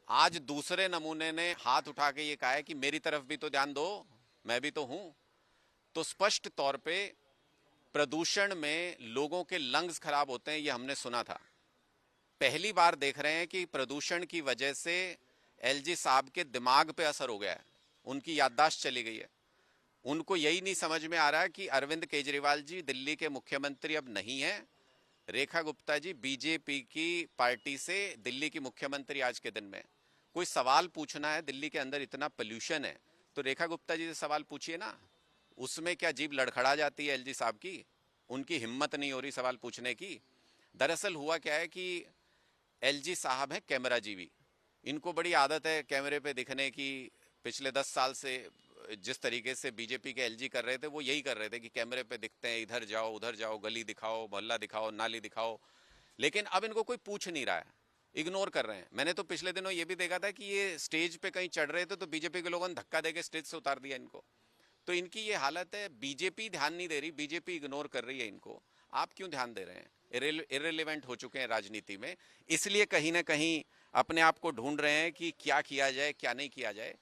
आज दूसरे नमूने ने हाथ उठा के ये कहा है कि मेरी तरफ भी तो ध्यान दो, मैं भी तो हूं। तो स्पष्ट तौर पे प्रदूषण में लोगों के लंग्स खराब होते हैं, ये हमने सुना था। पहली बार देख रहे हैं कि प्रदूषण की वजह से एलजी साहब के दिमाग पे असर हो गया है, उनकी याददाश्त चली गई है। उनको यही नहीं समझ में आ रहा कि अरविंद केजरीवाल जी दिल्ली के मुख्यमंत्री अब नहीं है, रेखा गुप्ता जी बीजेपी की पार्टी से दिल्ली की मुख्यमंत्री आज के दिन में। कोई सवाल पूछना है, दिल्ली के अंदर इतना पोल्यूशन है, तो रेखा गुप्ता जी से सवाल पूछिए ना। उसमें क्या जीभ लड़खड़ा जाती है एलजी साहब की, उनकी हिम्मत नहीं हो रही सवाल पूछने की। दरअसल हुआ क्या है कि एलजी साहब हैं कैमरा जीवी, इनको बड़ी आदत है कैमरे पे दिखने की। पिछले 10 साल से जिस तरीके से बीजेपी के एलजी कर रहे थे, वो यही कर रहे थे कि कैमरे पे दिखते हैं, इधर जाओ उधर जाओ, गली दिखाओ, मोहल्ला दिखाओ, नाली दिखाओ। लेकिन अब इनको कोई पूछ नहीं रहा है, इग्नोर कर रहे हैं। मैंने तो पिछले दिनों ये भी देखा था कि ये स्टेज पे कहीं चढ़ रहे थे तो बीजेपी के लोगों ने धक्का देके स्टेज से उतार दिया इनको। तो इनकी ये हालत है, बीजेपी ध्यान नहीं दे रही, बीजेपी इग्नोर कर रही है इनको। आप क्यों ध्यान दे रहे हैं? इरेलीवेंट हो चुके हैं राजनीति में, इसलिए कहीं ना कहीं अपने आप को ढूंढ रहे हैं कि क्या किया जाए क्या नहीं किया जाए।